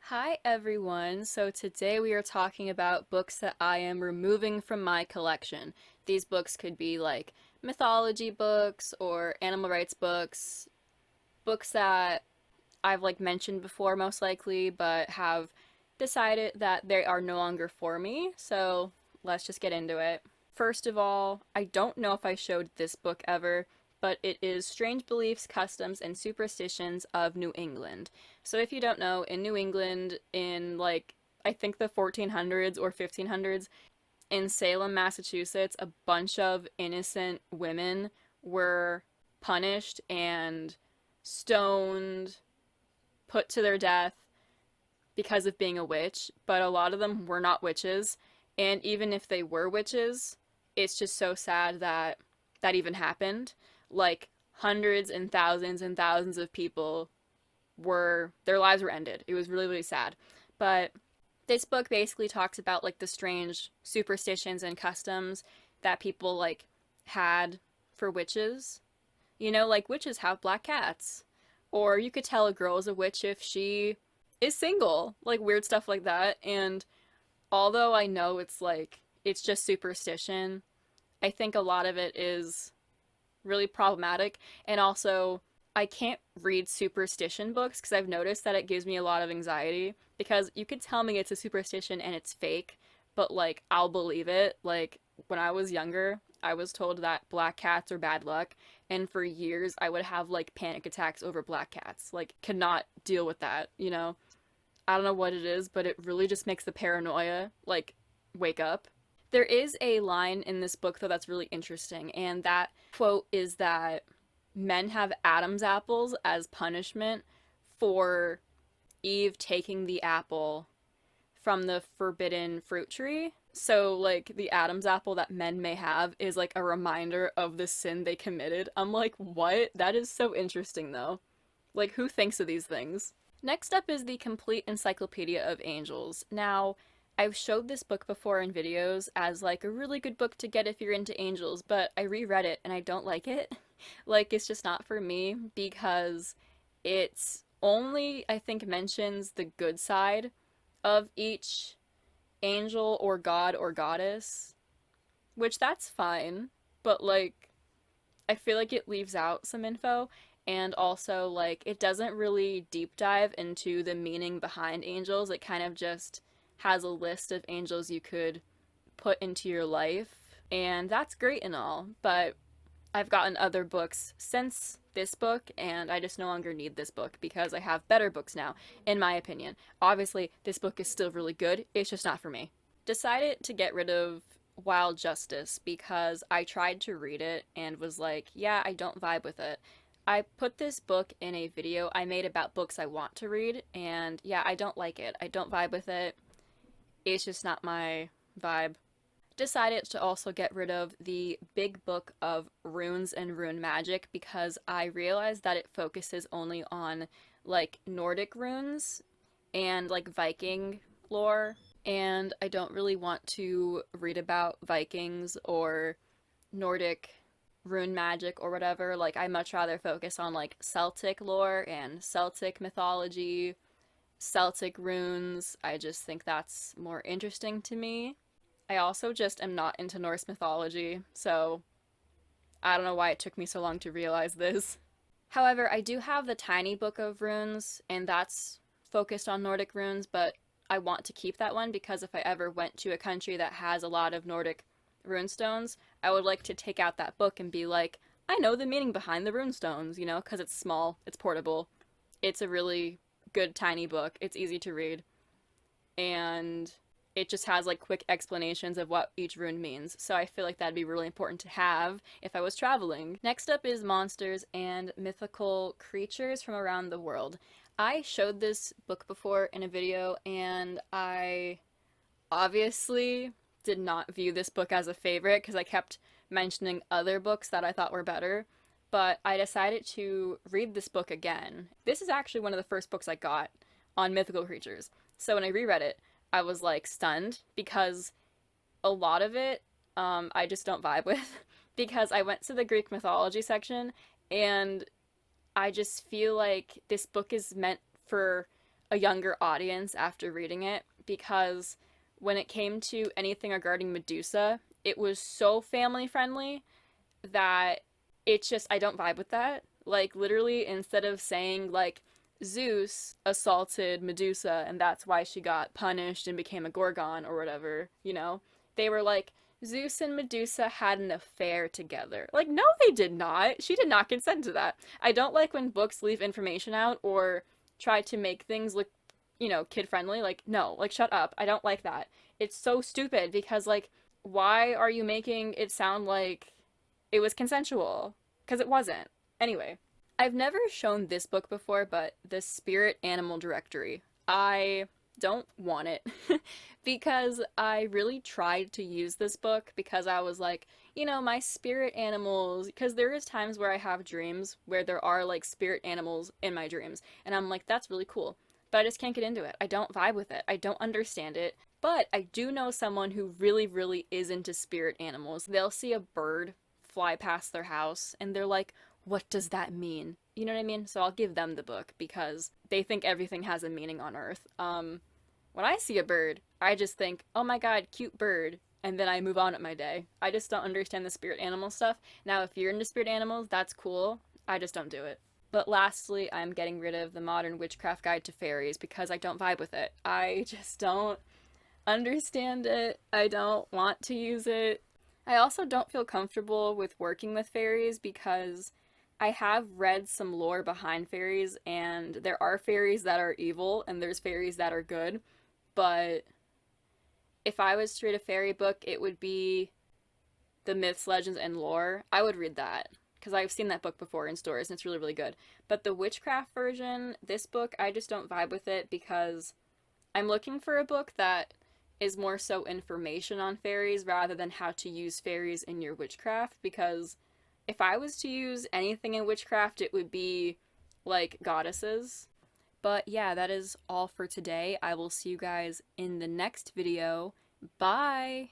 Hi everyone! So today we are talking about books that I am removing from my collection. These books could be like mythology books or animal rights books, books that I've mentioned before most likely, but have decided that they are no longer for me. So let's just get into it. First of all, I don't know if I showed this book ever, but it is Strange Beliefs, Customs, and Superstitions of New England. So if you don't know, in New England, in I think the 1400s or 1500s, in Salem, Massachusetts, a bunch of innocent women were punished and stoned, put to their death because of being a witch, but a lot of them were not witches. And even if they were witches, it's just so sad that that even happened. Like, hundreds and thousands of people their lives were ended. It was really, really sad. But this book basically talks about the strange superstitions and customs that people had for witches. Witches have black cats. Or you could tell a girl is a witch if she is single. Weird stuff like that. And although I know it's just superstition, I think a lot of it is really problematic. And also, I can't read superstition books because I've noticed that it gives me a lot of anxiety. Because you could tell me it's a superstition and it's fake, but I'll believe it. When I was younger, I was told that black cats are bad luck, and for years I would have panic attacks over black cats. Could not deal with that. I don't know what it is, but it really just makes the paranoia wake up. There is a line in this book, though, that's really interesting, and that quote is that men have Adam's apples as punishment for Eve taking the apple from the forbidden fruit tree. So, the Adam's apple that men may have is, a reminder of the sin they committed. I'm like, what? That is so interesting, though. Who thinks of these things? Next up is the Complete Encyclopedia of Angels. Now, I've showed this book before in videos as a really good book to get if you're into angels, but I reread it and I don't like it. It's just not for me because it's only, I think, mentions the good side of each angel or god or goddess, which that's fine, but I feel like it leaves out some info, and also it doesn't really deep dive into the meaning behind angels. It kind of just has a list of angels you could put into your life, and that's great and all, but I've gotten other books since this book, and I just no longer need this book because I have better books now, in my opinion. Obviously, this book is still really good, it's just not for me. Decided to get rid of Wild Justice because I tried to read it and was like, yeah, I don't vibe with it. I put this book in a video I made about books I want to read, and yeah, I don't like it. I don't vibe with it. It's just not my vibe. Decided to also get rid of the big book of runes and rune magic because I realized that it focuses only on Nordic runes and Viking lore, and I don't really want to read about Vikings or Nordic rune magic or whatever. I much rather focus on Celtic lore and Celtic mythology, Celtic runes. I just think that's more interesting to me. I also just am not into Norse mythology, so I don't know why it took me so long to realize this. However, I do have the tiny book of runes, and that's focused on Nordic runes, but I want to keep that one because if I ever went to a country that has a lot of Nordic runestones, I would like to take out that book and be like, I know the meaning behind the runestones, because it's small, it's portable, it's a really good tiny book, it's easy to read, and it just has quick explanations of what each rune means. So I feel like that'd be really important to have if I was traveling. Next up is monsters and mythical creatures from around the world. I showed this book before in a video, and I obviously did not view this book as a favorite because I kept mentioning other books that I thought were better, but I decided to read this book again. This is actually one of the first books I got on mythical creatures. So when I reread it, I was stunned because a lot of it I just don't vibe with because I went to the Greek mythology section, and I just feel like this book is meant for a younger audience after reading it, because when it came to anything regarding Medusa, it was so family friendly that it's just, I don't vibe with that. Like, literally, instead of saying, like, Zeus assaulted Medusa and that's why she got punished and became a Gorgon or whatever, you know, they were like, Zeus and Medusa had an affair together. Like, no, they did not. She did not consent to that. I don't like when books leave information out or try to make things look, you know, kid friendly. Like, no, like, shut up. I don't like that. It's so stupid because, like, why are you making it sound like it was consensual? Because it wasn't. Anyway, I've never shown this book before, but the Spirit Animal Directory. I don't want it because I really tried to use this book because I was like, you know, my spirit animals, because there is times where I have dreams where there are like spirit animals in my dreams, and I'm like, that's really cool, but I just can't get into it. I don't vibe with it. I don't understand it. But I do know someone who really, really is into spirit animals. They'll see a bird fly past their house and they're like, what does that mean? You know what I mean? So I'll give them the book because they think everything has a meaning on Earth. When I see a bird, I just think, oh my god, cute bird, and then I move on with my day. I just don't understand the spirit animal stuff. Now, if you're into spirit animals, that's cool. I just don't do it. But lastly, I'm getting rid of the Modern Witchcraft Guide to Fairies because I don't vibe with it. I just don't understand it. I don't want to use it. I also don't feel comfortable with working with fairies because I have read some lore behind fairies, and there are fairies that are evil and there's fairies that are good. But if I was to read a fairy book, it would be the myths, legends, and lore. I would read that because I've seen that book before in stores and it's really, really good. But the witchcraft version, this book, I just don't vibe with it because I'm looking for a book that is more so information on fairies rather than how to use fairies in your witchcraft, because if I was to use anything in witchcraft, it would be like goddesses. But yeah, that is all for today. I will see you guys in the next video. Bye!